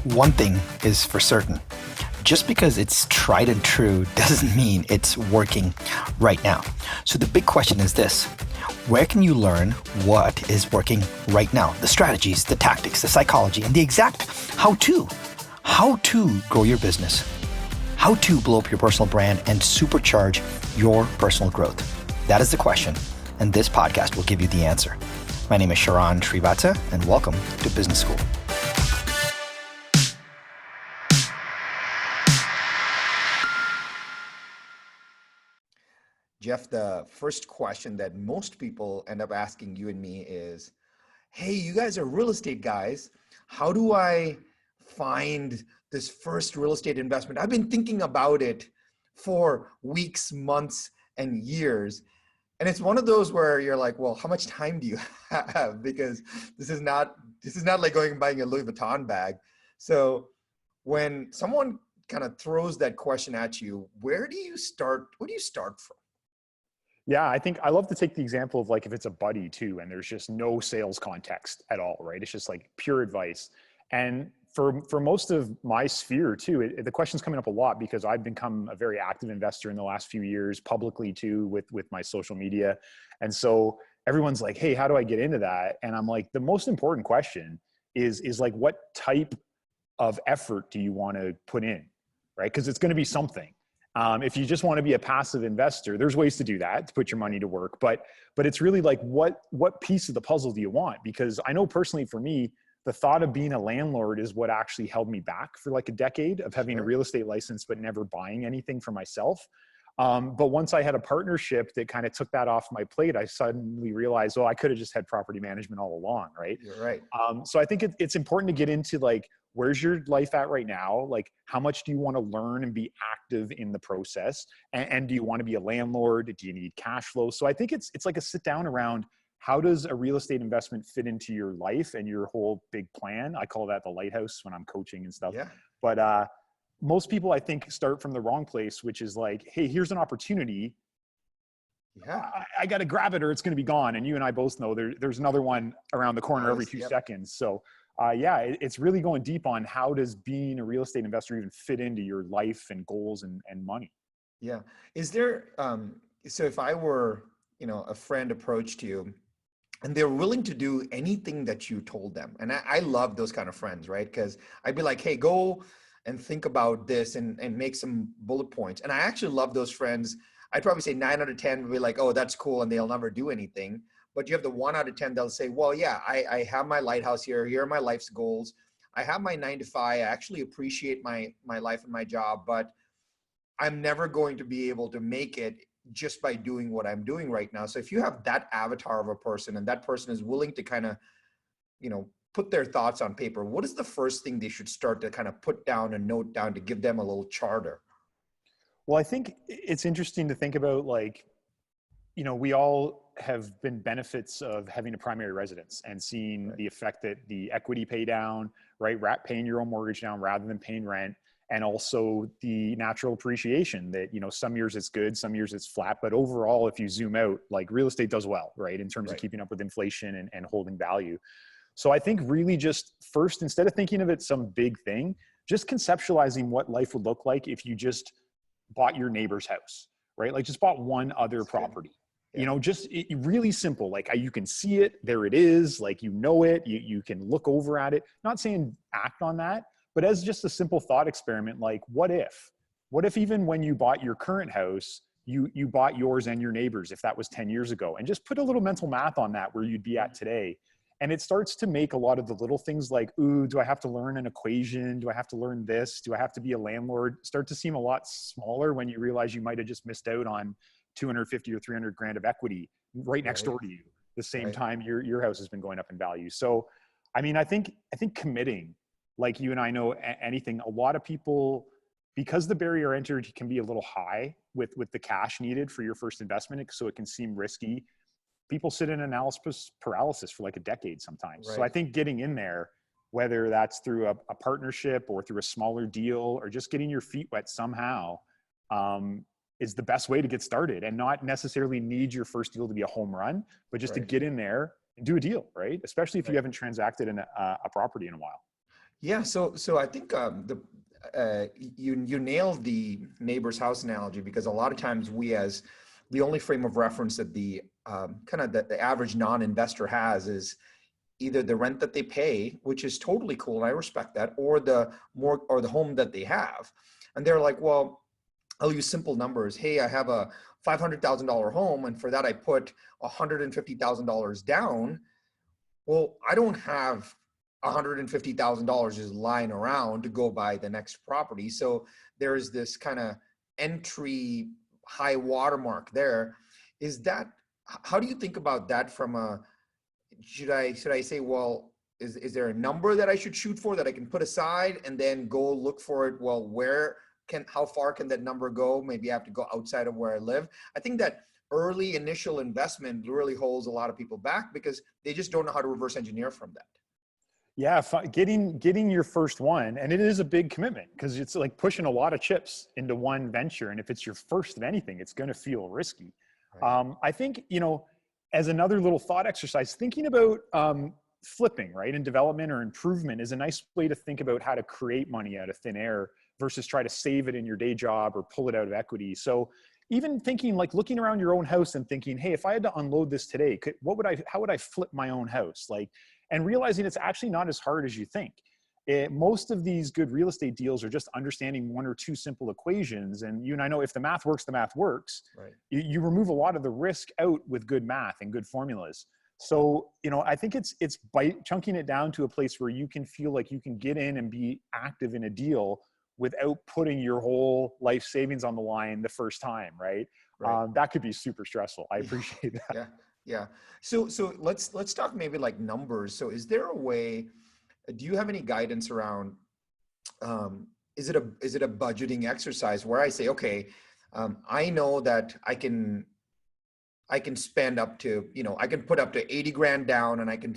One thing is for certain. Just because it's tried and true doesn't mean it's working right now. So the big question is this: where can you learn what is working right now? The strategies, the tactics, the psychology, and the exact how-to. How to grow your business. How to blow up your personal brand and supercharge your personal growth. That is the question, and this podcast will give you the answer. My name is Sharran Srivatsaa, and welcome to Business School. Jeff, the first question that most people end up asking you and me is, hey, you guys are real estate guys. How do I find this first real estate investment? I've been thinking about it for weeks, months, and years. And it's one of those where you're like, well, how much time do you have? Because this is not like going and buying a Louis Vuitton bag. So when someone kind of throws that question at you, where do you start? Where do you start from? Yeah, I think I love to take the example of like if it's a buddy too, and there's just no sales context at all, right? It's just like pure advice. And for most of my sphere too, the question's coming up a lot because I've become a very active investor in the last few years, publicly too, with my social media. And so everyone's like, hey, how do I get into that? And I'm like, the most important question is like, what type of effort do you want to put in, right? Because it's going to be something. If you just want to be a passive investor, there's ways to do that, to put your money to work. But it's really like, what piece of the puzzle do you want? Because I know personally for me, the thought of being a landlord is what actually held me back for like a decade of having a real estate license, but never buying anything for myself. But once I had a partnership that kind of took that off my plate, I suddenly realized, oh, I could have just had property management all along, right? You're right. So I think it's important to get into like, where's your life at right now? Like, how much do you want to learn and be active in the process? And do you want to be a landlord? Do you need cash flow? So I think it's like a sit down around, how does a real estate investment fit into your life and your whole big plan? I call that the lighthouse when I'm coaching and stuff. Yeah. But most people, I think, start from the wrong place, which is like, hey, here's an opportunity. Yeah. I got to grab it or it's going to be gone. And you and I both know there's another one around the corner every 2 seconds. So it's really going deep on how does being a real estate investor even fit into your life and goals and money? Yeah. Is there, so if I were, a friend approached you and they're willing to do anything that you told them, and I love those kind of friends, right? Because I'd be like, hey, go and think about this and make some bullet points. And I actually love those friends. I'd probably say 9 out of 10 would be like, oh, that's cool. And they'll never do anything. But you have the 1 out of 10, they'll say, well, yeah, I have my lighthouse here. Here are my life's goals. I have my 9 to 5. I actually appreciate my life and my job, but I'm never going to be able to make it just by doing what I'm doing right now. So if you have that avatar of a person and that person is willing to kind of, put their thoughts on paper, what is the first thing they should start to kind of put down and note down to give them a little charter? Well, I think it's interesting to think about like, we all have been benefits of having a primary residence and seeing the effect that the equity pay down, right? Paying your own mortgage down rather than paying rent. And also the natural appreciation that, some years it's good, some years it's flat, but overall, if you zoom out, like real estate does well, right? In terms of keeping up with inflation and holding value. So I think really just first, instead of thinking of it some big thing, just conceptualizing what life would look like if you just bought your neighbor's house, right? Like just bought one other property. Yeah. Just really simple. Like you can see it, there it is, like, it, you can look over at it, not saying act on that, but as just a simple thought experiment, like what if even when you bought your current house, you bought yours and your neighbor's, if that was 10 years ago, and just put a little mental math on that, where you'd be at today. And it starts to make a lot of the little things like, ooh, do I have to learn an equation? Do I have to learn this? Do I have to be a landlord? Start to seem a lot smaller when you realize you might've just missed out on 250 or 300 grand of equity right next door to you, the same time your house has been going up in value. So, I mean, I think committing, like you and I know anything, a lot of people, because the barrier entered can be a little high with the cash needed for your first investment, so it can seem risky. People sit in analysis paralysis for like a decade sometimes. So I think getting in there, whether that's through a partnership or through a smaller deal or just getting your feet wet somehow, is the best way to get started, and not necessarily need your first deal to be a home run, but just to get in there and do a deal, right? Especially if you haven't transacted in a property in a while. Yeah, so I think you nailed the neighbor's house analogy, because a lot of times we, as the only frame of reference that the kind of the average non-investor has, is either the rent that they pay, which is totally cool, and I respect that, or the home that they have, and they're like, well, I'll use simple numbers. Hey, I have a $500,000 home, and for that I put $150,000 down. Well, I don't have $150,000 just lying around to go buy the next property. So there's this kind of entry high watermark there. Is that, how do you think about that from a, should I say, well, is there a number that I should shoot for that I can put aside and then go look for it? Well, how far can that number go? Maybe I have to go outside of where I live. I think that early initial investment really holds a lot of people back because they just don't know how to reverse engineer from that. Yeah, getting your first one, and it is a big commitment because it's like pushing a lot of chips into one venture, and if it's your first of anything, it's going to feel risky. Right. I think, as another little thought exercise, thinking about flipping, right, and development or improvement is a nice way to think about how to create money out of thin air versus try to save it in your day job or pull it out of equity. So even thinking, like looking around your own house and thinking, hey, if I had to unload this today, how would I flip my own house? And realizing it's actually not as hard as you think. Most of these good real estate deals are just understanding one or two simple equations. And you and I know, if the math works, the math works. Right. You remove a lot of the risk out with good math and good formulas. So, I think it's chunking it down to a place where you can feel like you can get in and be active in a deal without putting your whole life savings on the line the first time, right? Right. That could be super stressful. I appreciate that. Yeah. Yeah. So let's talk maybe like numbers. So is there a way, do you have any guidance around, is it a budgeting exercise where I say, okay, I know that I can spend up to, I can put up to 80 grand down, and I can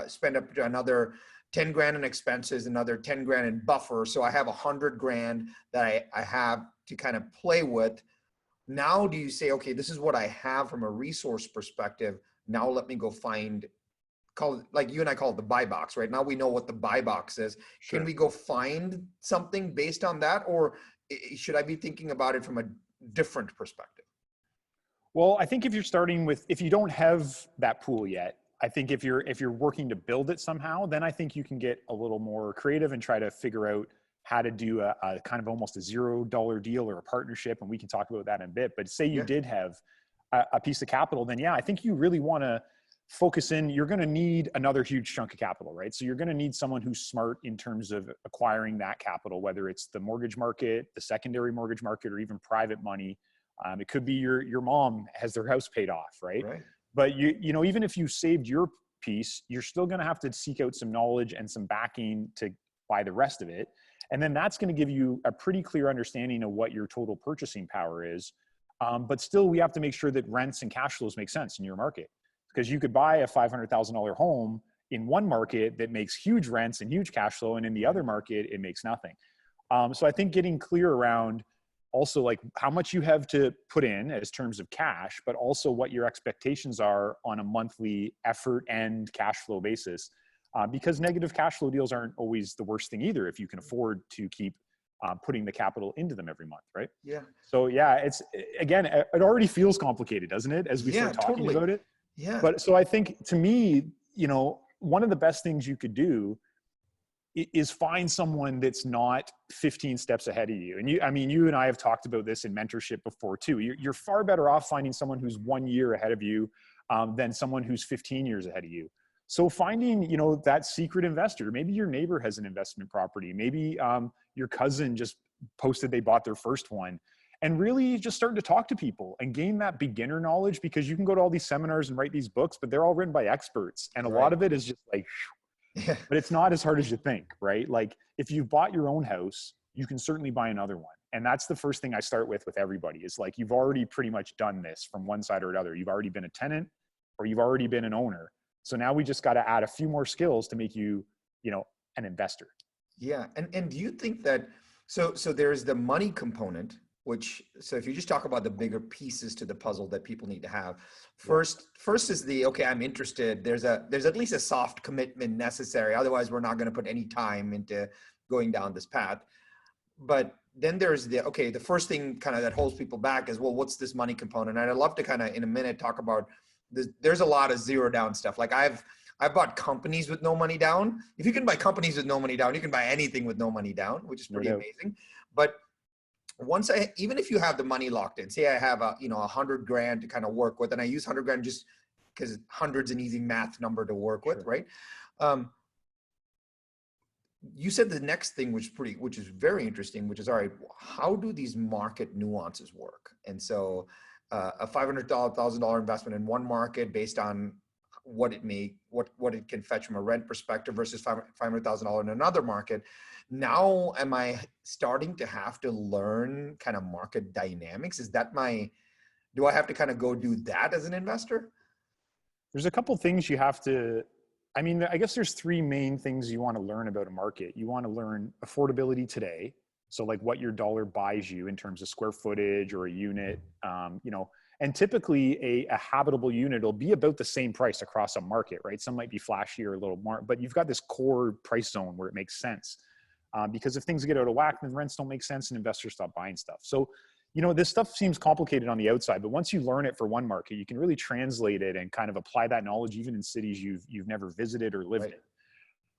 spend up to another 10 grand in expenses, another 10 grand in buffer. So I have 100 grand that I have to kind of play with. Now, do you say, okay, this is what I have from a resource perspective. Now let me go call it, like you and I call it the buy box, right? Now we know what the buy box is. Sure. Can we go find something based on that? Or should I be thinking about it from a different perspective? Well, I think if you don't have that pool yet, I think if you're working to build it somehow, then I think you can get a little more creative and try to figure out how to do a kind of almost a $0 deal or a partnership. And we can talk about that in a bit, but say you did have a piece of capital, then yeah, I think you really want to focus in. You're going to need another huge chunk of capital, right? So you're going to need someone who's smart in terms of acquiring that capital, whether it's the mortgage market, the secondary mortgage market, or even private money. It could be your mom has their house paid off, right? Right. But even if you saved your piece, you're still going to have to seek out some knowledge and some backing to buy the rest of it. And then that's going to give you a pretty clear understanding of what your total purchasing power is. But still, we have to make sure that rents and cash flows make sense in your market, because you could buy a $500,000 home in one market that makes huge rents and huge cash flow, and in the other market, it makes nothing. So I think getting clear around also like how much you have to put in as terms of cash, but also what your expectations are on a monthly effort and cash flow basis. Because negative cash flow deals aren't always the worst thing either if you can afford to keep putting the capital into them every month, right? Yeah. So yeah, it already feels complicated, doesn't it, as we start talking about it? Yeah. But so I think, to me, one of the best things you could do is find someone that's not 15 steps ahead of you. And you and I have talked about this in mentorship before too. You're far better off finding someone who's 1 year ahead of you than someone who's 15 years ahead of you. So finding, that secret investor. Maybe your neighbor has an investment property. Maybe your cousin just posted they bought their first one. And really just starting to talk to people and gain that beginner knowledge, because you can go to all these seminars and write these books, but they're all written by experts. And a lot of it is just like, yeah. But it's not as hard as you think, right? Like if you've bought your own house, you can certainly buy another one. And that's the first thing I start with everybody, is like, you've already pretty much done this from one side or another. You've already been a tenant or you've already been an owner. So now we just got to add a few more skills to make you, an investor. Yeah. And do you think that, so there's the money component, which, so if you just talk about the bigger pieces to the puzzle that people need to have, Yeah. first is the, okay, I'm interested. There's at least a soft commitment necessary. Otherwise we're not going to put any time into going down this path. But then there's the, okay, the first thing kind of that holds people back is, well, what's this money component? And I'd love to kind of in a minute talk about this. There's a lot of zero down stuff. Like I've bought companies with no money down. If you can buy companies with no money down, you can buy anything with no money down, which is pretty amazing. But once even if you have the money locked in, say I have $100,000 to kind of work with, and I use $100,000 just because 100's an easy math number to work with, right? You said the next thing, which is very interesting, which is, all right, how do these market nuances work? And so a $500,000 investment in one market based on what it can fetch from a rent perspective versus $500,000 in another market. Now, am I starting to have to learn kind of market dynamics? Do I have to kind of go do that as an investor? There's a couple things you have to, I guess there's three main things you want to learn about a market. You want to learn affordability today. So like what your dollar buys you in terms of square footage or a unit, and typically a habitable unit will be about the same price across a market, right? Some might be flashier, a little more, but you've got this core price zone where it makes sense. Because if things get out of whack, then rents don't make sense and investors stop buying stuff. So, this stuff seems complicated on the outside, but once you learn it for one market, you can really translate it and kind of apply that knowledge even in cities you've never visited or lived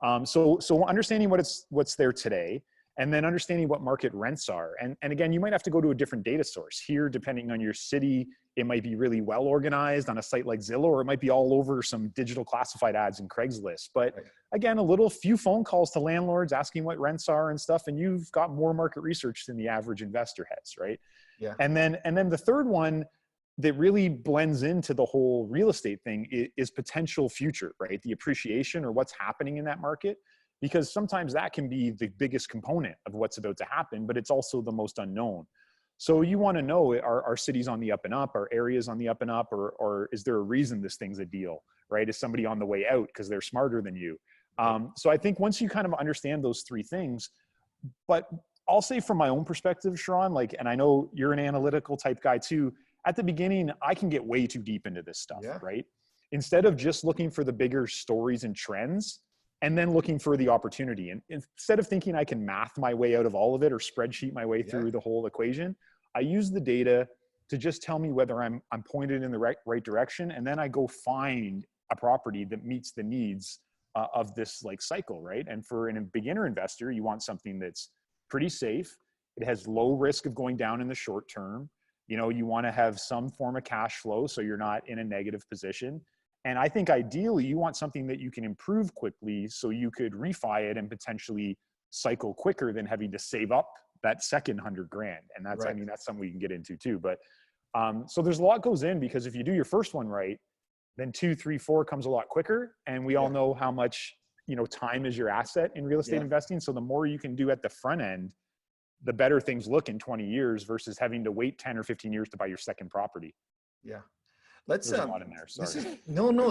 in. So understanding what's there today, and then understanding what market rents are. And again, you might have to go to a different data source. Here, depending on your city, it might be really well organized on a site like Zillow, or it might be all over some digital classified ads in Craigslist. But again, few phone calls to landlords asking what rents are and stuff, and you've got more market research than the average investor has, right? Yeah. And then the third one that really blends into the whole real estate thing is potential future, right? The appreciation or what's happening in that market. Because sometimes that can be the biggest component of what's about to happen, but it's also the most unknown. So you want to know, are cities on the up and up? Are areas on the up and up? Or is there a reason this thing's a deal, right? Is somebody on the way out because they're smarter than you? So I think once you kind of understand those three things, but I'll say from my own perspective, Sharran, and I know you're an analytical type guy too, at the beginning, I can get way too deep into this stuff, right? Instead of just looking for the bigger stories and trends, and then looking for the opportunity. And instead of thinking I can math my way out of all of it or spreadsheet my way through the whole equation, I use the data to just tell me whether I'm pointed in the right direction. And then I go find a property that meets the needs of this cycle, right? And for a beginner investor, you want something that's pretty safe. It has low risk of going down in the short term. You want to have some form of cash flow so you're not in a negative position. And I think ideally you want something that you can improve quickly so you could refi it and potentially cycle quicker than having to save up that second $100,000. And that's, that's something we can get into too. But so there's a lot goes in, because if you do your first one right, then 2, 3, 4 comes a lot quicker. And we all know how much, time is your asset in real estate investing. So the more you can do at the front end, the better things look in 20 years versus having to wait 10 or 15 years to buy your second property. Yeah. There's a lot in there. Sorry.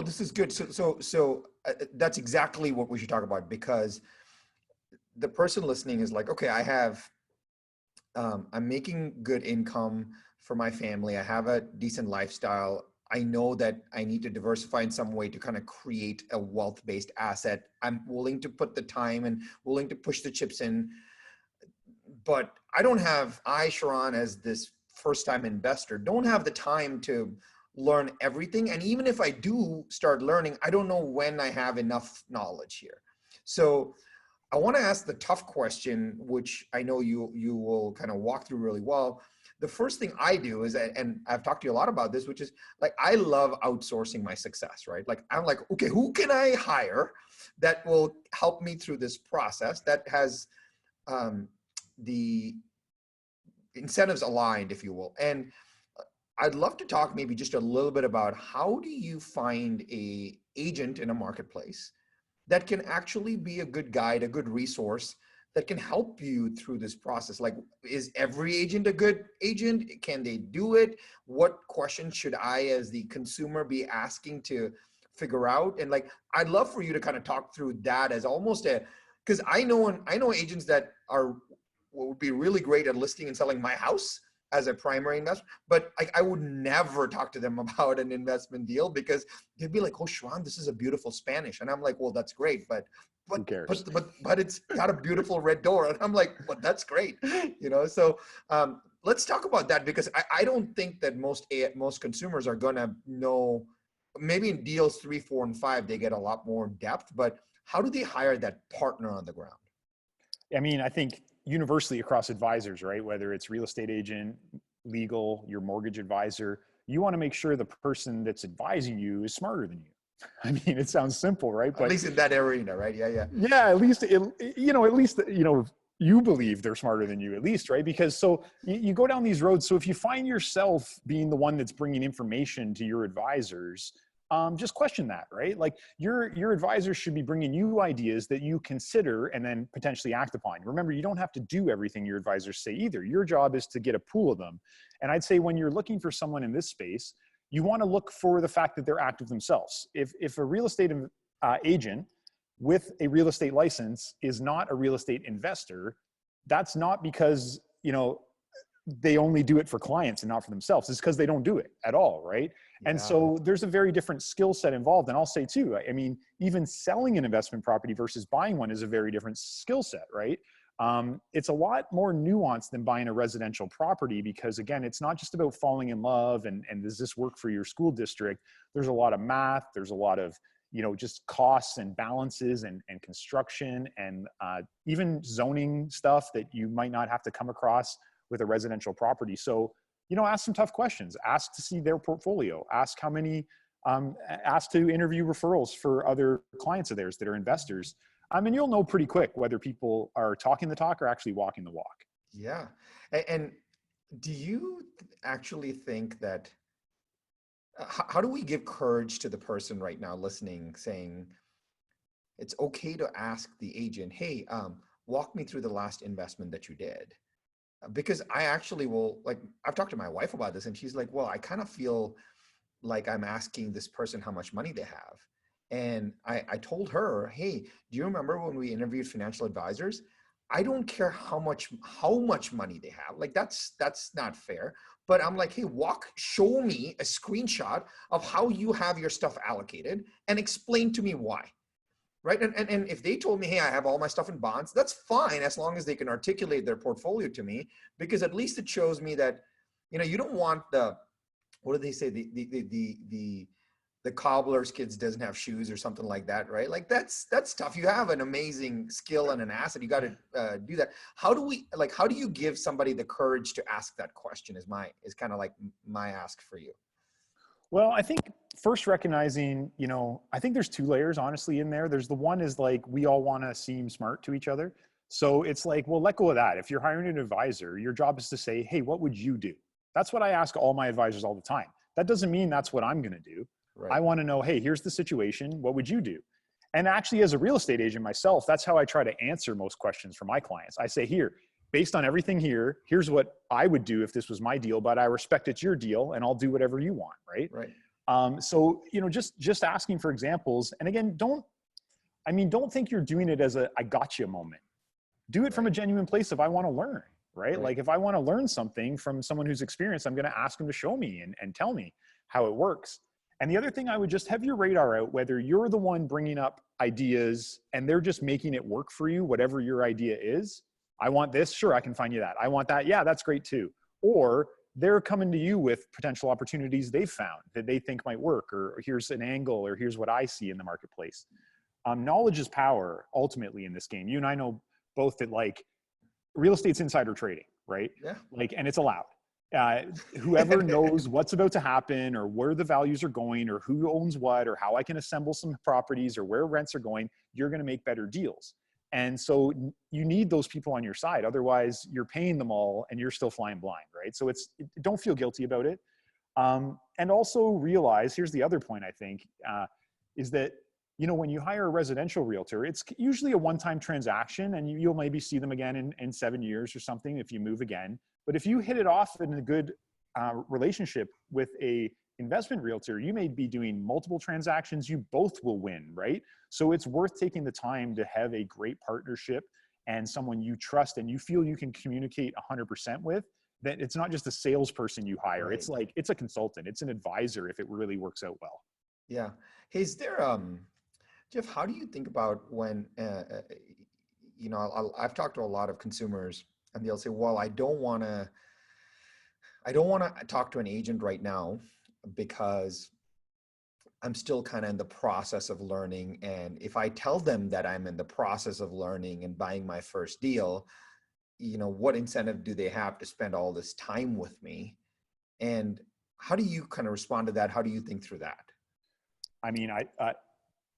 This is good. So that's exactly what we should talk about, because the person listening is like, okay, I'm making good income for my family. I have a decent lifestyle. I know that I need to diversify in some way to kind of create a wealth-based asset. I'm willing to put the time and willing to push the chips in, but Sharran, as this first-time investor, don't have the time to learn everything. And even if I do start learning, I don't know when I have enough knowledge here. So I want to ask the tough question, which I know you will kind of walk through really well. The first thing I do is, and I've talked to you a lot about this, which is I love outsourcing my success, right? I'm like, okay, who can I hire that will help me through this process that has the incentives aligned, if you will. And I'd love to talk maybe just a little bit about, how do you find an agent in a marketplace that can actually be a good guide, a good resource that can help you through this process? Is every agent a good agent? Can they do it? What questions should I, as the consumer, be asking to figure out? And I'd love for you to kind of talk through that as almost because I know agents that would be really great at listing and selling my house, as a primary investment, but I would never talk to them about an investment deal because they'd be like, "Oh, Sharran, this is a beautiful Spanish," and I'm like, "Well, that's great, but Who cares? it's got a beautiful red door," and I'm like, "But that's great," you know. So let's talk about that because I don't think that most consumers are gonna know. Maybe in deals 3, 4, and 5 they get a lot more depth, but how do they hire that partner on the ground? I mean, I think universally across advisors, right? Whether it's real estate agent, legal, your mortgage advisor, you want to make sure the person that's advising you is smarter than you. I mean, it sounds simple, right? At But least in that arena, right? Yeah, yeah. yeah, at least, you believe they're smarter than you, at least, right? Because so you go down these roads. So if you find yourself being the one that's bringing information to your advisors, just question that, right? Like your advisors should be bringing you ideas that you consider and then potentially act upon. Remember, you don't have to do everything your advisors say either. Your job is to get a pool of them. And I'd say when you're looking for someone in this space, you want to look for the fact that they're active themselves. If a real estate agent with a real estate license is not a real estate investor, that's not because, they only do it for clients and not for themselves. It's because they don't do it at all, right? Yeah. And so there's a very different skill set involved. And I'll say too, I mean, even selling an investment property versus buying one is a very different skill set, right? It's a lot more nuanced than buying a residential property because again, it's not just about falling in love and does this work for your school district? There's a lot of math. There's a lot of, just costs and balances and construction and even zoning stuff that you might not have to come across with a residential property. So, ask some tough questions. Ask to see their portfolio. Ask how many, ask to interview referrals for other clients of theirs that are investors. And you'll know pretty quick whether people are talking the talk or actually walking the walk. Yeah. And do you actually think that, how do we give courage to the person right now listening, saying it's okay to ask the agent, "Hey, walk me through the last investment that you did"? Because I actually will, like, I've talked to my wife about this and she's like, "Well, I kind of feel like I'm asking this person how much money they have." And I told her, "Hey, do you remember when we interviewed financial advisors? I don't care how much money they have. Like that's not fair. But I'm like, hey, show me a screenshot of how you have your stuff allocated and explain to me why." Right. And if they told me, "Hey, I have all my stuff in bonds," that's fine as long as they can articulate their portfolio to me, because at least it shows me that, you don't want what do they say? The cobbler's kids doesn't have shoes or something like that, right? Like that's tough. You have an amazing skill and an asset. You got to do that. How do you give somebody the courage to ask that question is kind of like my ask for you. Well, I think first recognizing, I think there's two layers honestly in there. There's the one is like, we all want to seem smart to each other. So it's like, well, let go of that. If you're hiring an advisor, your job is to say, "Hey, what would you do?" That's what I ask all my advisors all the time. That doesn't mean that's what I'm going to do. Right. I want to know, "Hey, here's the situation. What would you do?" And actually, as a real estate agent myself, that's how I try to answer most questions for my clients. I say, "Here, based on everything here, here's what I would do if this was my deal, but I respect it's your deal and I'll do whatever you want." Right. Right. So, just asking for examples. And again, don't think you're doing it as a "I gotcha" moment. Do it from a genuine place of, I want to learn, right? Like if I want to learn something from someone who's experienced, I'm going to ask them to show me and tell me how it works. And the other thing, I would just have your radar out, whether you're the one bringing up ideas and they're just making it work for you, whatever your idea is. "I want this. Sure, I can find you that. I want that. Yeah, that's great too." Or they're coming to you with potential opportunities they've found that they think might work, or here's an angle, or here's what I see in the marketplace. Knowledge is power ultimately in this game. You and I know both that like real estate's insider trading, right? Yeah. Like, and it's allowed. Whoever knows what's about to happen or where the values are going or who owns what or how I can assemble some properties or where rents are going, you're going to make better deals. And so you need those people on your side. Otherwise you're paying them all and you're still flying blind, right? So don't feel guilty about it. And also realize, here's the other point I think, is that, when you hire a residential realtor, it's usually a one-time transaction and you'll maybe see them again in 7 years or something if you move again. But if you hit it off in a good relationship with a investment realtor, you may be doing multiple transactions, you both will win, right? So it's worth taking the time to have a great partnership and someone you trust and you feel you can communicate 100% with, that it's not just a salesperson you hire. Right. It's like, it's a consultant, it's an advisor if it really works out well. Yeah. Hey, is there, Jeff, how do you think about when, I've talked to a lot of consumers and they'll say, well, I don't want to talk to an agent right now because I'm still kind of in the process of learning. And if I tell them that I'm in the process of learning and buying my first deal, what incentive do they have to spend all this time with me? And how do you kind of respond to that? How do you think through that? I mean,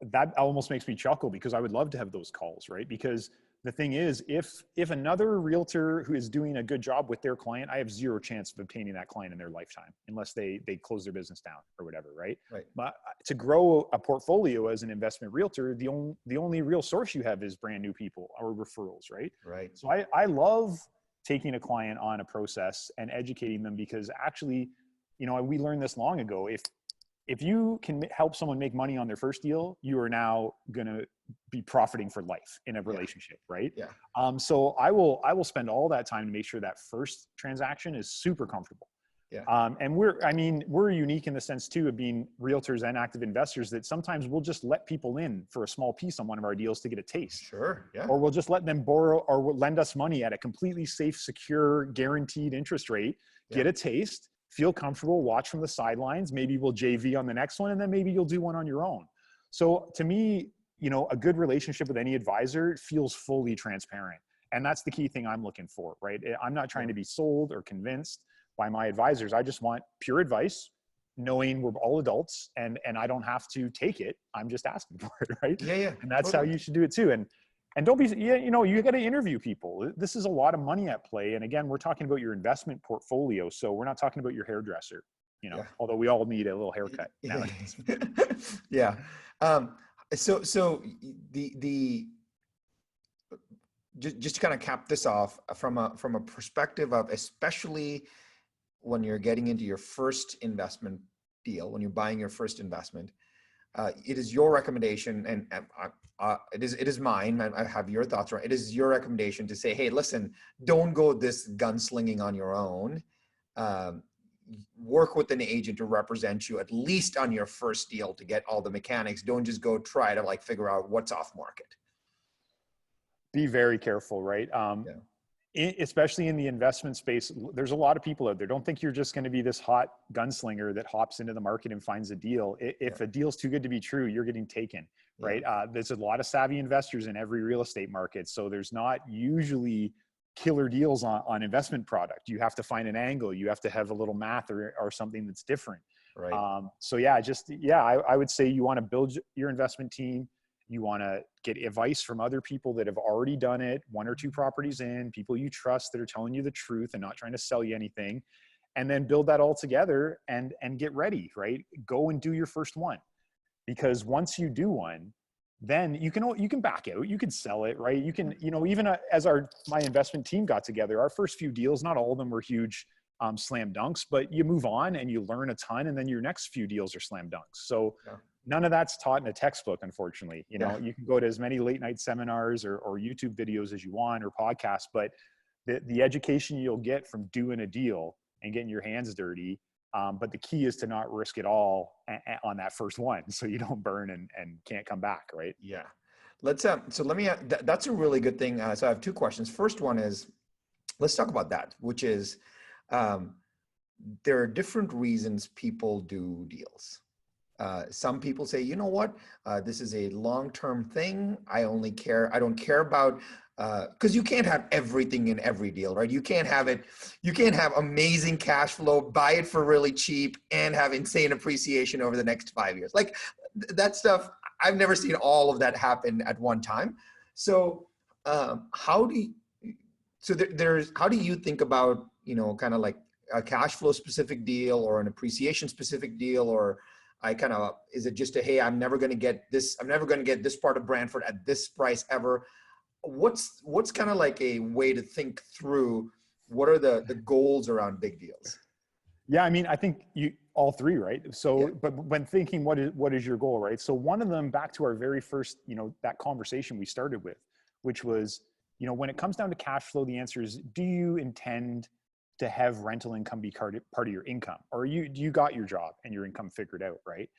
that almost makes me chuckle because I would love to have those calls, right? Because the thing is, if another realtor who is doing a good job with their client, I have zero chance of obtaining that client in their lifetime unless they close their business down or whatever, right? Right. But to grow a portfolio as an investment realtor, the only real source you have is brand new people or referrals, right? Right. So I love taking a client on a process and educating them because actually, we learned this long ago. If you can help someone make money on their first deal, you are now going to be profiting for life in a relationship, right? Yeah. So I will spend all that time to make sure that first transaction is super comfortable. Yeah. And we're unique in the sense too of being realtors and active investors that sometimes we'll just let people in for a small piece on one of our deals to get a taste. Sure. Yeah. Or we'll just let them borrow or lend us money at a completely safe, secure, guaranteed interest rate, get a taste, feel comfortable, watch from the sidelines. Maybe we'll JV on the next one, and then maybe you'll do one on your own. So to me, a good relationship with any advisor feels fully transparent. And that's the key thing I'm looking for, right? I'm not trying to be sold or convinced by my advisors. I just want pure advice, knowing we're all adults and I don't have to take it. I'm just asking for it, right? Yeah. Yeah. And that's totally. how you should do it too. And don't be, you got to interview people. This is a lot of money at play. And again, we're talking about your investment portfolio. So we're not talking about your hairdresser, although we all need a little haircut nowadays. Yeah. So just to kind of cap this off from a perspective of, especially when you're getting into your first investment deal, when you're buying your first investment, it is your recommendation, and it is mine. I have your thoughts, right? It is your recommendation to say, hey, listen, don't go this gunslinging on your own. Work with an agent to represent you, at least on your first deal, to get all the mechanics. Don't just go try to figure out what's off market. Be very careful, right? Especially in the investment space, there's a lot of people out there. Don't think you're just going to be this hot gunslinger that hops into the market and finds a deal. If a deal's too good to be true, you're getting taken, right? There's a lot of savvy investors in every real estate market. So there's not usually killer deals on investment product. You have to find an angle. You have to have a little math or something that's different. Right. I would say you want to build your investment team. You want to get advice from other people that have already done it, 1 or 2 properties in, people you trust that are telling you the truth and not trying to sell you anything, and then build that all together and get ready, right? Go and do your first one, because once you do one, then you can back out, you can sell it, right? You can, even as my investment team got together, our first few deals, not all of them were huge slam dunks, but you move on and you learn a ton, and then your next few deals are slam dunks. So none of that's taught in a textbook, unfortunately. You can go to as many late night seminars or YouTube videos as you want, or podcasts, but the education you'll get from doing a deal and getting your hands dirty. But the key is to not risk it all on that first one, so you don't burn and can't come back, right? Yeah. Let's so let me that's a really good thing. So I have 2 questions. First one is, let's talk about that, which is there are different reasons people do deals. Some people say, you know what, this is a long-term thing. I don't care about, because you can't have everything in every deal, right? You can't have amazing cash flow, buy it for really cheap, and have insane appreciation over the next 5 years. Like that stuff, I've never seen all of that happen at one time. So how do you think about, kind of like a cash flow specific deal or an appreciation specific deal, or is it just hey, I'm never going to get this part of Brantford at this price ever? What's kind of like a way to think through what are the goals around big deals? Yeah, I mean, I think all 3, right? So, but when thinking what is your goal, right? So one of them, back to our very first, that conversation we started with, which was, when it comes down to cash flow, the answer is, do you intend to have rental income be part of your income, or you got your job and your income figured out, right?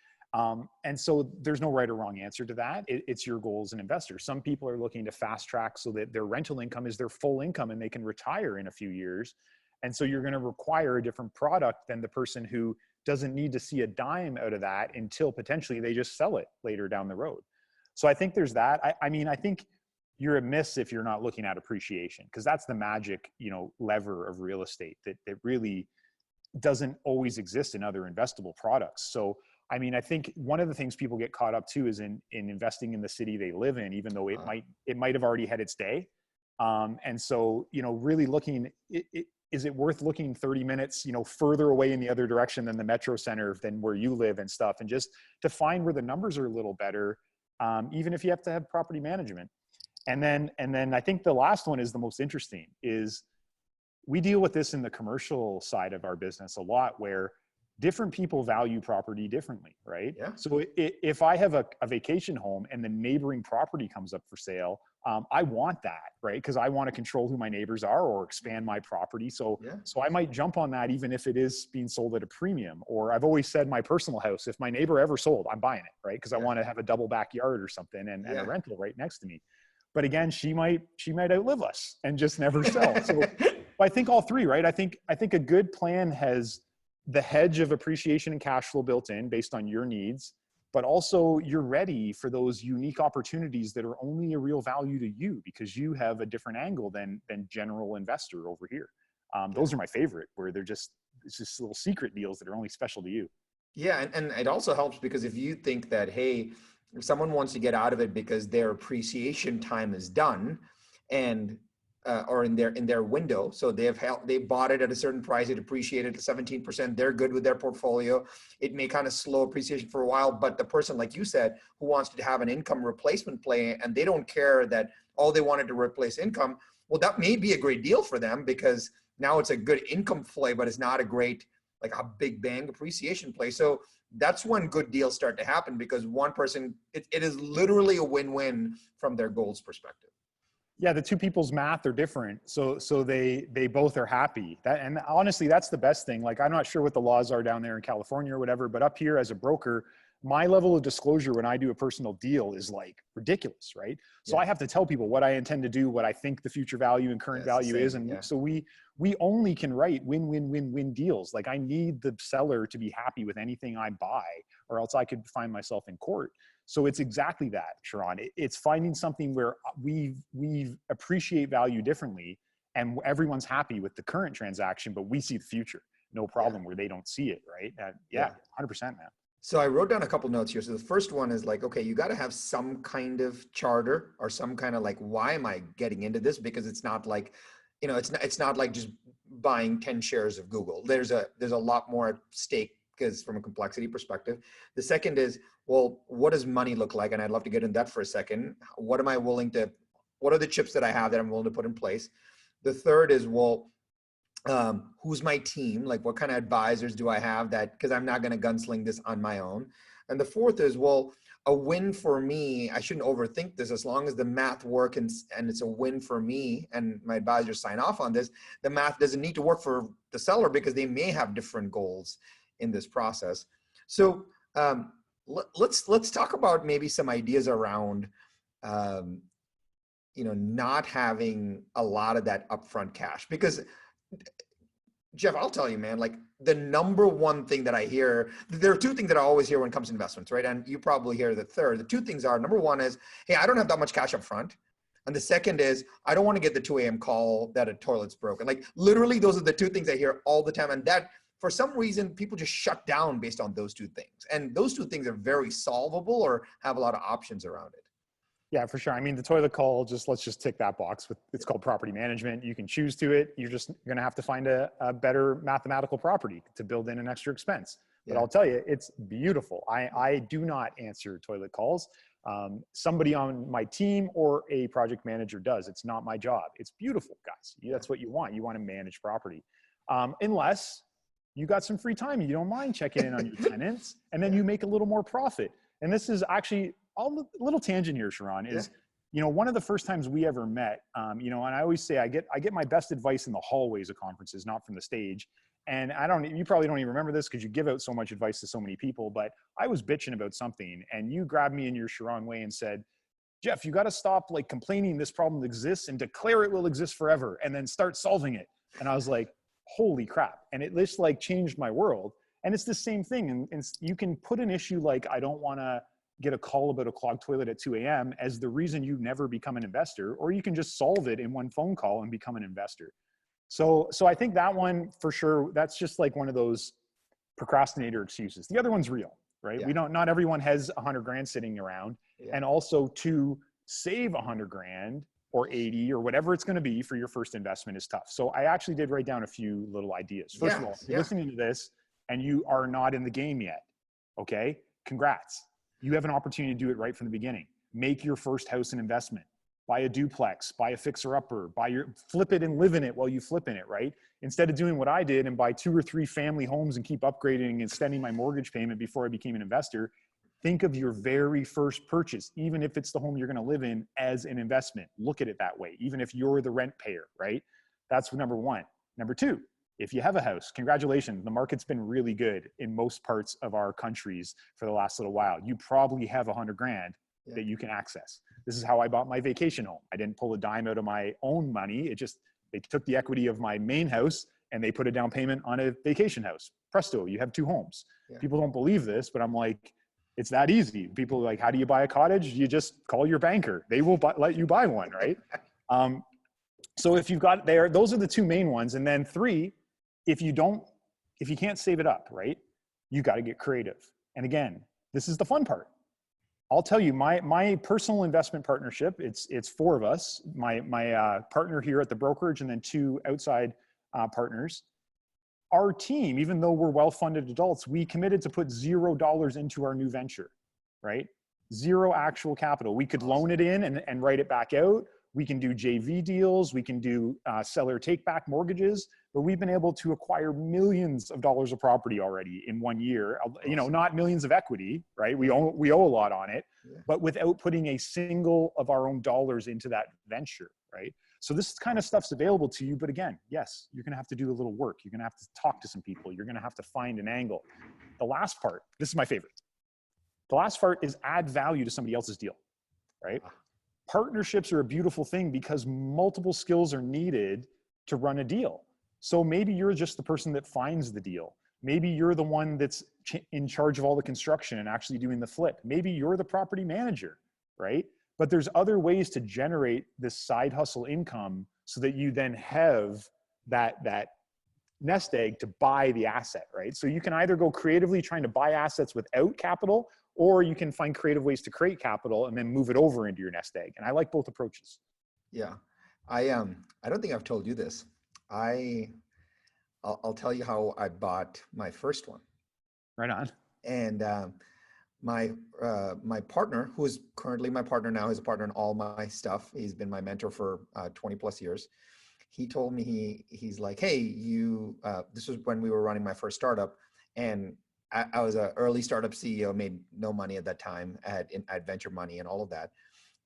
And so there's no right or wrong answer to that. It's your goal as an investor. Some people are looking to fast track so that their rental income is their full income and they can retire in a few years. And so you're going to require a different product than the person who doesn't need to see a dime out of that until potentially they just sell it later down the road. So I think there's that. I mean, I think you're amiss if you're not looking at appreciation, because that's the magic, lever of real estate that really doesn't always exist in other investable products. So, I mean, I think one of the things people get caught up to is in investing in the city they live in, even though it might have already had its day. And so, really looking, is it worth looking 30 minutes, further away in the other direction than the metro center than where you live and stuff, and just to find where the numbers are a little better, even if you have to have property management. And then I think the last one is the most interesting. Is we deal with this in the commercial side of our business a lot, where different people value property differently, right? Yeah. So if I have a vacation home and the neighboring property comes up for sale, I want that, right? Because I want to control who my neighbors are or expand my property. So I might jump on that even if it is being sold at a premium. Or I've always said my personal house, if my neighbor ever sold, I'm buying it, right? Because I want to have a double backyard or something and a rental right next to me. But again, she might outlive us and just never sell. So I think all three, right? I think a good plan has the hedge of appreciation and cash flow built in based on your needs, but also you're ready for those unique opportunities that are only a real value to you because you have a different angle than general investor over here. Those are my favorite, where it's just little secret deals that are only special to you. Yeah, and it also helps because if you think that, hey, if someone wants to get out of it because their appreciation time is done, and or in their window, so they bought it at a certain price, it appreciated to 17%, they're good with their portfolio. It may kind of slow appreciation for a while, but the person, like you said, who wants to have an income replacement play and they don't care that all they wanted to replace income, well, that may be a great deal for them because now it's a good income play, but it's not a great, like a big bang appreciation play. So that's when good deals start to happen, because one person, it is literally a win-win from their goals perspective. Yeah, the two people's math are different, so they both are happy. And honestly, that's the best thing. Like, I'm not sure what the laws are down there in California or whatever, but up here as a broker, my level of disclosure when I do a personal deal is like ridiculous, right? So I have to tell people what I intend to do, what I think the future value and current value is, and so we only can write win-win-win-win deals. Like, I need the seller to be happy with anything I buy, or else I could find myself in court. So it's exactly that, Sharran. It's finding something where we appreciate value differently, and everyone's happy with the current transaction, but we see the future, no problem, where they don't see it, right? 100%, man. So I wrote down a couple notes here. So the first one is like, okay, you got to have some kind of charter or some kind of like, why am I getting into this? Because it's not like, it's not like just buying 10 shares of Google. There's a lot more at stake, because from a complexity perspective. The second is, well, what does money look like? And I'd love to get into that for a second. What are the chips that I have that I'm willing to put in place? The third is, well, who's my team? Like, what kind of advisors do I have that, because I'm not going to gunsling this on my own. And the fourth is, well, a win for me, I shouldn't overthink this. As long as the math works and it's a win for me and my advisors sign off on this, the math doesn't need to work for the seller because they may have different goals in this process. So let's talk about maybe some ideas around not having a lot of that upfront cash. Because Jeff, I'll tell you, man, like, the number one thing that I hear, there are two things that I always hear when it comes to investments, right? And you probably hear the third. The two things are, number one is, hey, I don't have that much cash up front. And the second is, I don't want to get the 2 a.m. call that a toilet's broken. Like, literally, those are the two things I hear all the time. And that, for some reason, people just shut down based on those two things. And those two things are very solvable or have a lot of options around it. Yeah, for sure. I mean, the toilet call, let's just tick that box. It's called property management. You can choose to it. You're going to have to find a better mathematical property to build in an extra expense. But I'll tell you, it's beautiful. I do not answer toilet calls. Somebody on my team or a project manager does. It's not my job. It's beautiful, guys. That's what you want. You want to manage property. Unless you got some free time and you don't mind checking in on your tenants, and then you make a little more profit. And this is actually, a little tangent here, Sharran, is one of the first times we ever met, and I always say I get my best advice in the hallways of conferences, not from the stage. And you probably don't even remember this because you give out so much advice to so many people, but I was bitching about something and you grabbed me in your Sharran way and said, Jeff, you got to stop like complaining this problem exists and declare it will exist forever and then start solving it. And I was like, holy crap. And it just like changed my world. And it's the same thing. And you can put an issue like, I don't want to get a call about a clogged toilet at 2 a.m. as the reason you never become an investor, or you can just solve it in one phone call and become an investor. So I think that one for sure, that's just like one of those procrastinator excuses. The other one's real, right? Yeah. Not everyone has 100 grand sitting around. Yeah. And also to save 100 grand or 80 or whatever it's going to be for your first investment is tough. So I actually did write down a few little ideas. First of all, if you're listening to this and you are not in the game yet, okay, congrats. You have an opportunity to do it right from the beginning. Make your first house an investment. Buy a duplex, buy a fixer-upper, flip it and live in it while you flip in it, right? Instead of doing what I did and buy 2 or 3 family homes and keep upgrading and extending my mortgage payment before I became an investor, think of your very first purchase, even if it's the home you're going to live in, as an investment. Look at it that way, even if you're the rent payer, right? That's number one. Number two, if you have a house, congratulations. The market's been really good in most parts of our countries for the last little while. You probably have 100 grand that you can access. This is how I bought my vacation home. I didn't pull a dime out of my own money. They took the equity of my main house and they put a down payment on a vacation house. Presto, you have 2 homes. Yeah. People don't believe this, but I'm like, it's that easy. People are like, how do you buy a cottage? You just call your banker. They will let you buy one, right? So if you've got there, those are the 2 main ones. And then 3, if you can't save it up, right? You got to get creative. And again, this is the fun part. I'll tell you, my personal investment partnership, it's 4 of us, my partner here at the brokerage and then 2 outside partners. Our team, even though we're well-funded adults, we committed to put $0 into our new venture, right? 0 actual capital. We could loan it in and write it back out. We can do JV deals. We can do seller take-back mortgages. But we've been able to acquire millions of dollars of property already in 1 year. Not millions of equity, right? We owe a lot on it, but without putting a single of our own dollars into that venture, right? So this kind of stuff's available to you. But again, yes, you're going to have to do a little work. You're going to have to talk to some people. You're going to have to find an angle. The last part, this is my favorite. The last part is add value to somebody else's deal, right? Partnerships are a beautiful thing because multiple skills are needed to run a deal. So maybe you're just the person that finds the deal. Maybe you're the one that's in charge of all the construction and actually doing the flip. Maybe you're the property manager, right? But there's other ways to generate this side hustle income so that you then have that nest egg to buy the asset, right? So you can either go creatively trying to buy assets without capital, or you can find creative ways to create capital and then move it over into your nest egg. And I like both approaches. Yeah. I don't think I've told you this. I'll tell you how I bought my first one. Right on. And my partner, who is currently my partner now, is a partner in all my stuff. He's been my mentor for 20 plus years. He told me, he's like, hey, this was when we were running my first startup, and I was an early startup CEO, made no money at that time, at venture money and all of that.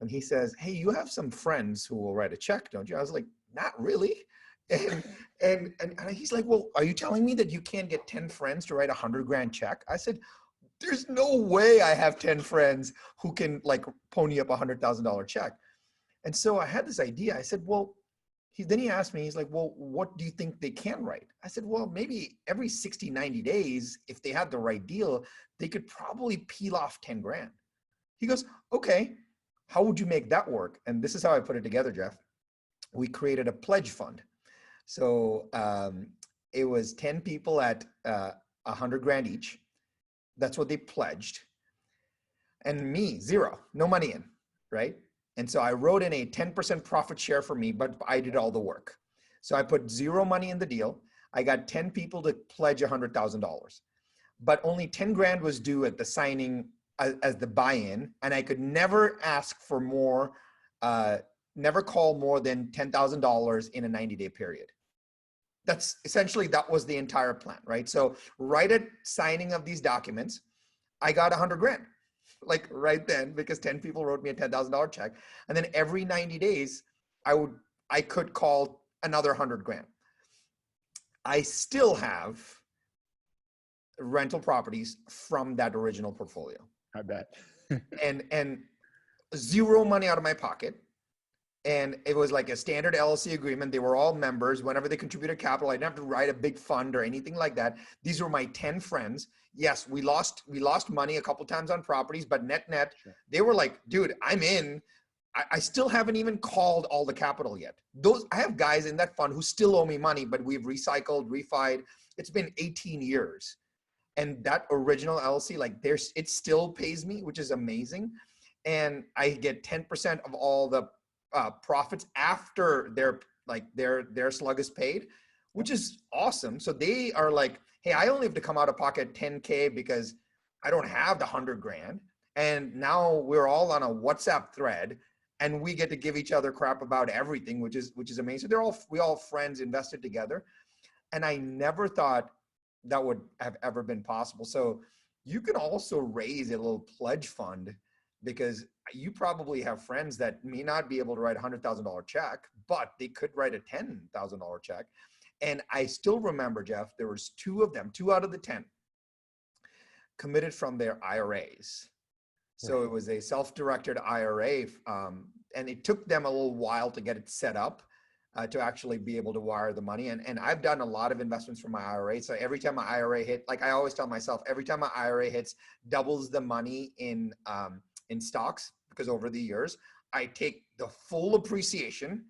And he says, hey, you have some friends who will write a check, don't you? I was like, not really. And he's like, well, are you telling me that you can't get 10 friends to write $100 grand check? I said, there's no way I have 10 friends who can like pony up $100,000 check. And so I had this idea. I said, well, then he asked me, he's like, well, what do you think they can write? I said, well, maybe every 60, 90 days, if they had the right deal, they could probably peel off 10 grand. He goes, okay, how would you make that work? And this is how I put it together, Jeff. We created a pledge fund. So it was 10 people at 100 grand each. That's what they pledged. And me, 0, no money in, right? And so I wrote in a 10% profit share for me, but I did all the work. So I put 0 money in the deal. I got 10 people to pledge $100,000, but only 10 grand was due at the signing as the buy-in. And I could never ask for more, never call more than $10,000 in a 90-day period. That's essentially, that was the entire plan, right? So right at signing of these documents, I got 100 grand. like right then, because 10 people wrote me a $10,000 check. And then every 90 days, I could call another 100 grand. I still have rental properties from that original portfolio. I bet. and zero money out of my pocket. And it was like a standard LLC agreement. They were all members. Whenever they contributed capital, I didn't have to write a big fund or anything like that. These were my 10 friends. Yes, we lost money a couple times on properties, but net, sure. They were like, dude, I'm in. I still haven't even called all the capital yet. I have guys in that fund who still owe me money, but we've recycled, refied. It's been 18 years. And that original LLC, like it still pays me, which is amazing. And I get 10% of all the profits after their slug is paid, which is awesome. So they are like, hey, I only have to come out of pocket 10K because I don't have the 100 grand. And now we're all on a WhatsApp thread and we get to give each other crap about everything, which is amazing. So we all friends invested together. And I never thought that would have ever been possible. So you can also raise a little pledge fund, because you probably have friends that may not be able to write a $100,000 check, but they could write a $10,000 check. And I still remember, Jeff, there was 2 of them, 2 out of the 10 committed from their IRAs. So it was a self-directed IRA, and it took them a little while to get it set up to actually be able to wire the money. And I've done a lot of investments from my IRA. So every time my IRA hit, like I always tell myself, every time my IRA hits, doubles the money in stocks, because over the years, I take the full appreciation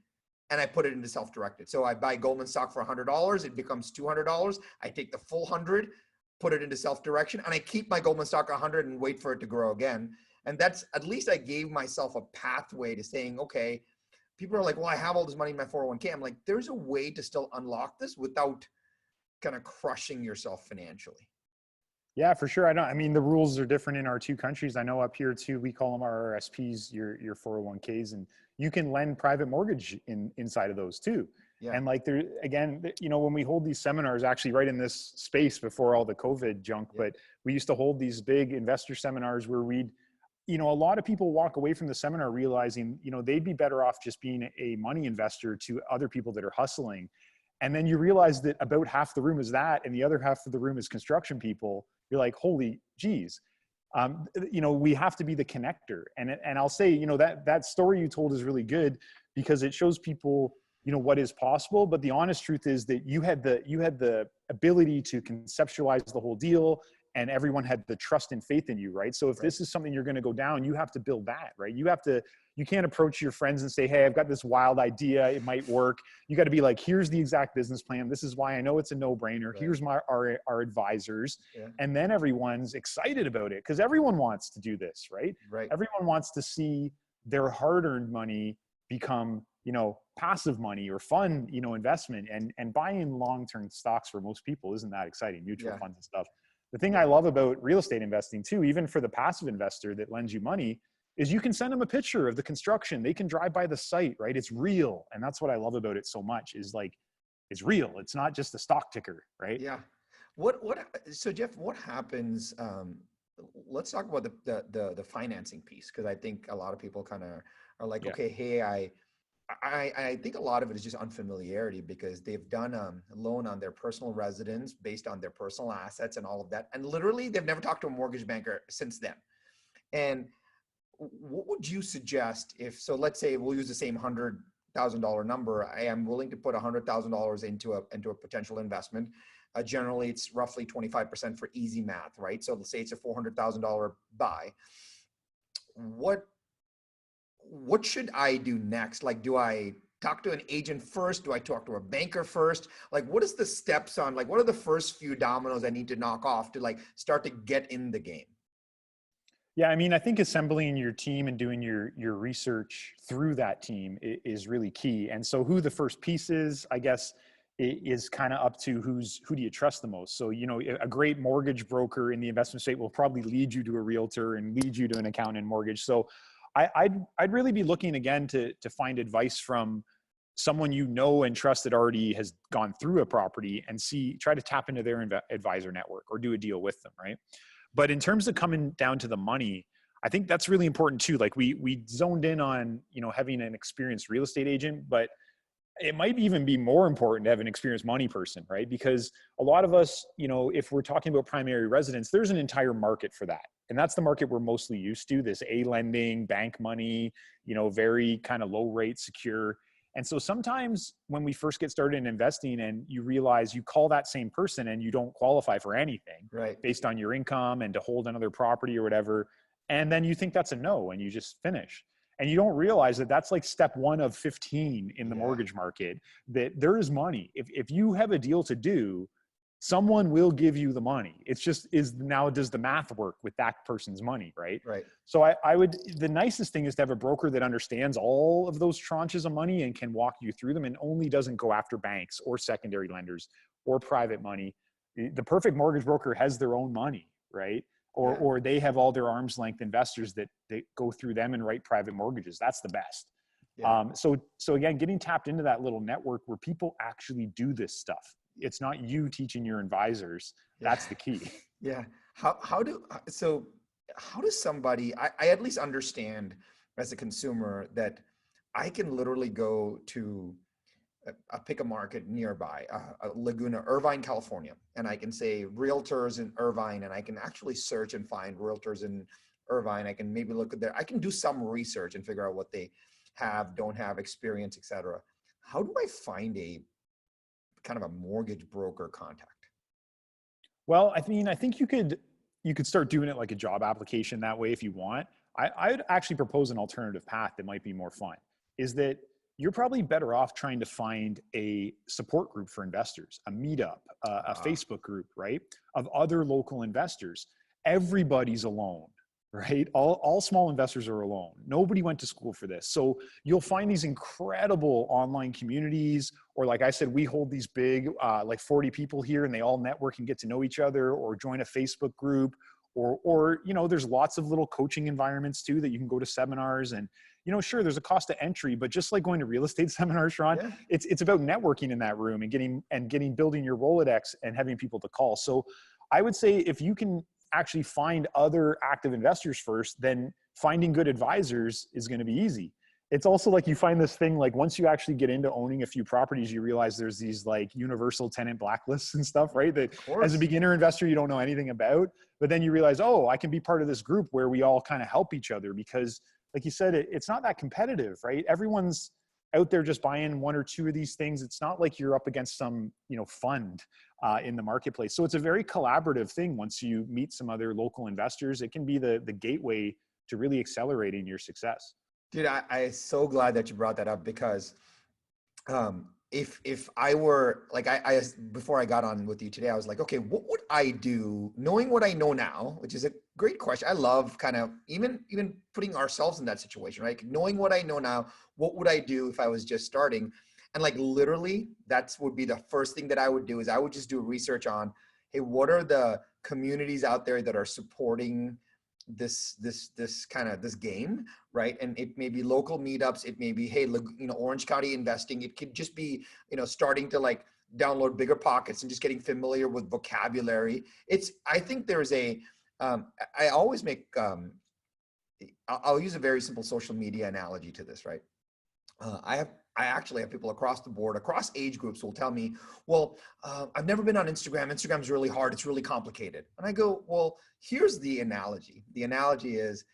and I put it into self-directed. So I buy Goldman stock for $100, it becomes $200. I take the full 100, put it into self-direction, and I keep my Goldman stock 100 and wait for it to grow again. And that's, at least I gave myself a pathway to saying, okay, people are like, well, I have all this money in my 401k. I'm like, there's a way to still unlock this without kind of crushing yourself financially. Yeah, for sure. I mean, the rules are different in our 2 countries. I know up here too, we call them our RSPs, your 401ks, and you can lend private mortgage inside of those too. Yeah. And like there, again, when we hold these seminars, actually right in this space before all the COVID junk, yeah. But we used to hold these big investor seminars where we'd, a lot of people walk away from the seminar realizing, they'd be better off just being a money investor to other people that are hustling. And then you realize that about half the room is that, and the other half of the room is construction people. You're like, holy geez, we have to be the connector. And I'll say, that story you told is really good because it shows people, what is possible. But the honest truth is that you had the ability to conceptualize the whole deal, and everyone had the trust and faith in you, right? So if this is something you're going to go down, you have to build that, right? You can't approach your friends and say, hey, I've got this wild idea, it might work. You got to be like, here's the exact business plan. This is why I know it's a no-brainer. Right. Here's our advisors. Yeah. And then everyone's excited about it because everyone wants to do this, right? Right. Everyone wants to see their hard-earned money become, passive money or fun, investment, and buying long-term stocks for most people isn't that exciting, mutual funds and stuff. The thing I love about real estate investing too, even for the passive investor that lends you money, is you can send them a picture of the construction. They can drive by the site, right? It's real. And that's what I love about it so much is like, it's real. It's not just a stock ticker, right? Yeah. So Jeff, what happens, let's talk about the financing piece. Cause I think a lot of people kind of are like, okay, hey, I think a lot of it is just unfamiliarity because they've done a loan on their personal residence based on their personal assets and all of that. And literally they've never talked to a mortgage banker since then. And what would you suggest so let's say we'll use the same $100,000 number. I am willing to put $100,000 into a potential investment. Generally it's roughly 25% for easy math, right? So let's say it's a $400,000 buy. What should I do next? Like, do I talk to an agent first? Do I talk to a banker first? Like, what is the steps on, like, what are the first few dominoes I need to knock off to like start to get in the game? Yeah, I mean, I think assembling your team and doing your research through that team is really key. And so who the first piece is, I guess, is kind of up to who do you trust the most. So, a great mortgage broker in the investment state will probably lead you to a realtor and lead you to an accountant in mortgage. So I'd really be looking again to find advice from someone and trust that already has gone through a property and try to tap into their advisor network or do a deal with them, right? But in terms of coming down to the money, I think that's really important too. Like we zoned in on, you know, having an experienced real estate agent, but it might even be more important to have an experienced money person, right? Because a lot of us, you know, if we're talking about primary residence, there's an entire market for that. And that's the market we're mostly used to, this A lending, bank money, you know, very kind of low rate, secure. And so sometimes when we first get started in investing and you realize you call that same person and you don't qualify for anything Right. based on your income and to hold another property or whatever, and then you think that's a no and you just finish. And you don't realize that that's like step 1 of 15 in the mortgage market, that there is money. If you have a deal to do, someone will give you the money. It's just now does the math work with that person's money, right? Right. So I would, the nicest thing is to have a broker that understands all of those tranches of money and can walk you through them and only doesn't go after banks or secondary lenders or private money. The perfect mortgage broker has their own money, right? Or they have all their arm's length investors that go through them and write private mortgages. That's the best. Yeah. So again, getting tapped into that little network where people actually do this stuff. It's not you teaching your advisors. That's the key. Yeah. How does somebody, I at least understand as a consumer that I can literally go to pick a market nearby, Laguna, Irvine, California, and I can say realtors in Irvine, and I can actually search and find realtors in Irvine. I can maybe look at I can do some research and figure out what they have, don't have, experience, etc. How do I find a kind of a mortgage broker contact? Well, I mean, I think you could start doing it like a job application that way if you want. I'd actually propose an alternative path that might be more fun, is that you're probably better off trying to find a support group for investors, a meetup, a Facebook group, right, of other local investors. Everybody's alone, right? All small investors are alone. Nobody went to school for this. So you'll find these incredible online communities, or like I said, we hold these big, like 40 people here and they all network and get to know each other, or join a Facebook group, or, you know, there's lots of little coaching environments too that you can go to seminars and, you know, sure, there's a cost to entry, but just like going to real estate seminars, Sharran, it's about networking in that room and building your Rolodex and having people to call. So I would say if you can actually find other active investors first, then finding good advisors is going to be easy. It's also like you find this thing, like once you actually get into owning a few properties, you realize there's these like universal tenant blacklists and stuff, right? That as a beginner investor, you don't know anything about, but then you realize, oh, I can be part of this group where we all kind of help each other because like you said, it's not that competitive, right? Everyone's out there just buying 1 or 2 of these things. It's not like you're up against some, you know, fund in the marketplace. So it's a very collaborative thing. Once you meet some other local investors, it can be the gateway to really accelerating your success. Dude, I'm so glad that you brought that up because if I were like, I before I got on with you today, I was like, okay, what would I do knowing what I know now, which is a great question. I love kind of even putting ourselves in that situation, right? Knowing what I know now, what would I do if I was just starting? And like literally that would be the first thing that I would do is I would just do research on, hey, what are the communities out there that are supporting this game, right? And it may be local meetups, it may be, hey, you know, Orange County investing, it could just be, you know, starting to like download Bigger Pockets and just getting familiar with vocabulary. I think there's I always make I'll use a very simple social media analogy to this, right? I actually have people across the board, across age groups will tell me, well, I've never been on Instagram. Instagram's really hard. It's really complicated. And I go, well, here's the analogy. The analogy is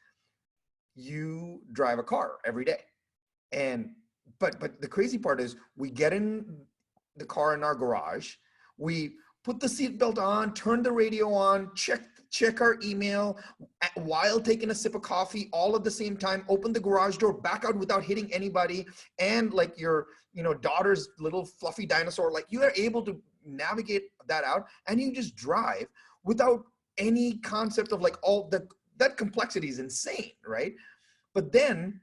you drive a car every day. But the crazy part is we get in the car in our garage, we put the seatbelt on, turn the radio on, check our email while taking a sip of coffee, all at the same time, open the garage door, back out without hitting anybody. And like your, you know, daughter's little fluffy dinosaur, like you are able to navigate that out and you just drive without any concept of like that complexity is insane, right? But then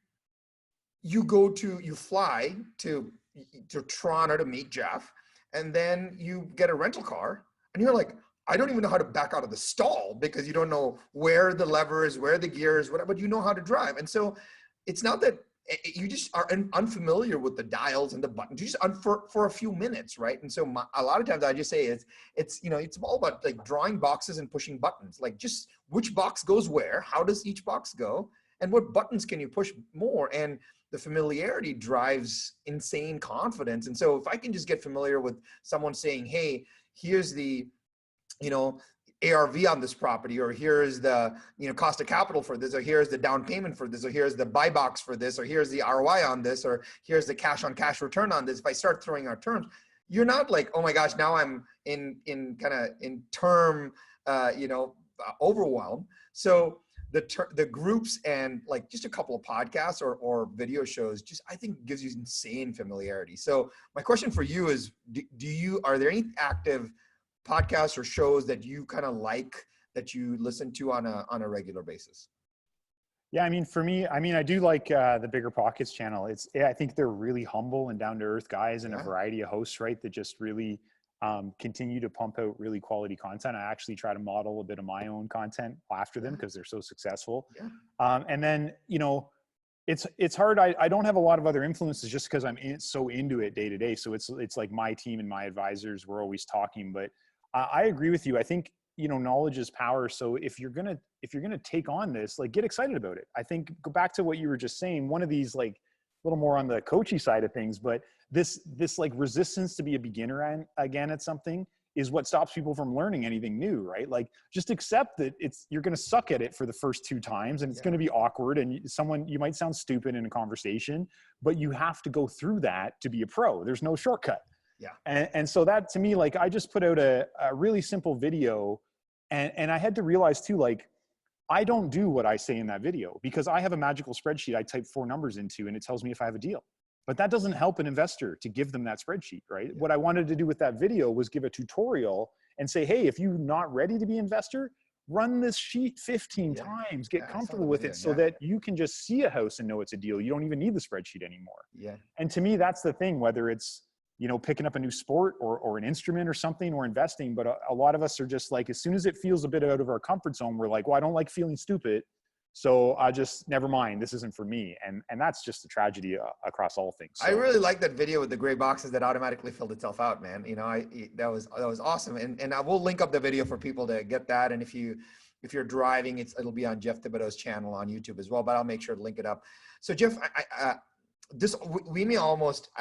you fly to Toronto to meet Jeff, and then you get a rental car and you're like, I don't even know how to back out of the stall because you don't know where the lever is, where the gear is, whatever, but you know how to drive. And so it's not that you just are unfamiliar with the dials and the buttons. You just for a few minutes, right? And so a lot of times I just say it's all about like drawing boxes and pushing buttons. Like just which box goes where, how does each box go, and what buttons can you push more? And the familiarity drives insane confidence. And so if I can just get familiar with someone saying, hey, here's the, ARV on this property, or here's the, cost of capital for this, or here's the down payment for this, or here's the buy box for this, or here's the ROI on this, or here's the cash on cash return on this. If I start throwing out terms, you're not like, oh my gosh, now I'm in term, overwhelmed. So the groups and like just a couple of podcasts or video shows, just I think gives you insane familiarity. So my question for you is, are there any active podcasts or shows that you kind of like that you listen to on a regular basis? Yeah, I mean, for me, I do like the Bigger Pockets channel. I think they're really humble and down to earth guys, and a variety of hosts, right, that just really continue to pump out really quality content. I actually try to model a bit of my own content after them because they're so successful. And then, it's hard. I don't have a lot of other influences just because I'm so into it day to day. So it's like my team and my advisors, we're always talking, but I agree with you. I think, knowledge is power. So if you're going to take on this, like, get excited about it. I think go back to what you were just saying, one of these, like a little more on the coachy side of things, but this like resistance to be a beginner again at something is what stops people from learning anything new, right? Like, just accept that you're going to suck at it for the first 2 times, and it's going to be awkward, and you might sound stupid in a conversation, but you have to go through that to be a pro. There's no shortcut. And so that, to me, like, I just put out a really simple video, and I had to realize too, like, I don't do what I say in that video because I have a magical spreadsheet I type 4 numbers into and it tells me if I have a deal. But that doesn't help an investor to give them that spreadsheet, right? What I wanted to do with that video was give a tutorial and say, hey, if you're not ready to be an investor, run this sheet 15 times, get comfortable with it so that you can just see a house and know it's a deal. You don't even need the spreadsheet anymore. And to me, that's the thing, whether it's, picking up a new sport or an instrument or something, or investing. But a lot of us are just like, as soon as it feels a bit out of our comfort zone, we're like, well, I don't like feeling stupid. So I just, never mind, this isn't for me. And that's just a tragedy across all things. So, I really like that video with the gray boxes that automatically filled itself out, man. That was awesome. And I will link up the video for people to get that. And if you're driving, it'll be on Jeff Thibodeau's channel on YouTube as well, but I'll make sure to link it up. So Jeff, I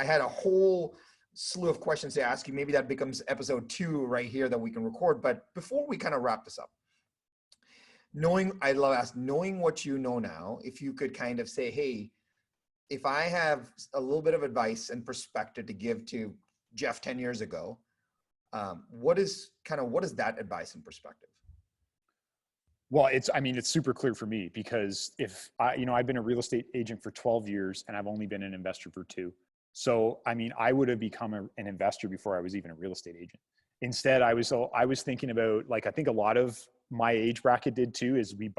had a whole slew of questions to ask you. Maybe that becomes episode 2 right here that we can record. But before we kind of wrap this up, knowing what you know now, if you could kind of say, hey, if I have a little bit of advice and perspective to give to Jeff 10 years ago, what is that advice and perspective? Well, it's super clear for me because I've been a real estate agent for 12 years and I've only been an investor for 2. So, I would have become an investor before I was even a real estate agent. Instead, I was thinking about, like, I think a lot of my age bracket did too, is we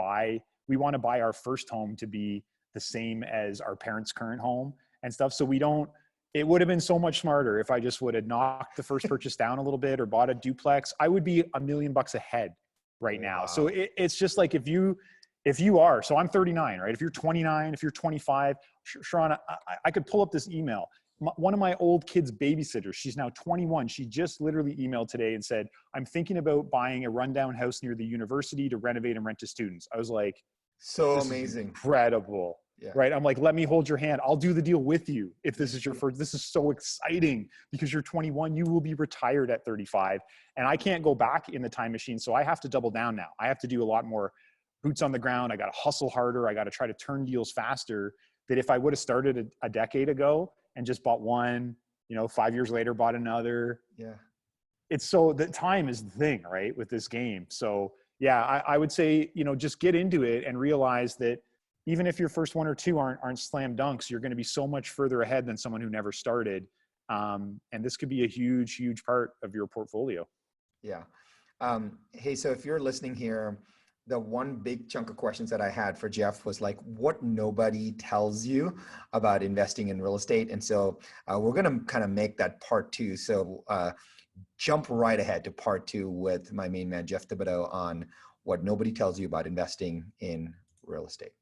want to buy our first home to be the same as our parents' current home and stuff. So it would have been so much smarter if I just would have knocked the first purchase down a little bit or bought a duplex. I would be $1 million ahead right now. Wow. So it's just like, if you are, so I'm 39, right? If you're 29, if you're 25, Sharran, I could pull up this email. One of my old kids' babysitters, she's now 21. She just literally emailed today and said, I'm thinking about buying a rundown house near the university to renovate and rent to students. I was like, so amazing. Incredible. Right. I'm like, let me hold your hand. I'll do the deal with you. If this is your first, this is so exciting because you're 21, you will be retired at 35. And I can't go back in the time machine. So I have to double down now. I have to do a lot more boots on the ground. I got to hustle harder. I got to try to turn deals faster. That if I would have started a decade ago and just bought one, 5 years later, bought another. It's so the time is the thing, right? With this game. So yeah, I would say, just get into it and realize that even if your first 1 or 2 aren't slam dunks, you're going to be so much further ahead than someone who never started. And this could be a huge, huge part of your portfolio. Yeah. Hey, so if you're listening here, the one big chunk of questions that I had for Jeff was like, what nobody tells you about investing in real estate. And so we're going to kind of make that part 2. So jump right ahead to part 2 with my main man, Jeff Thibodeau, on what nobody tells you about investing in real estate.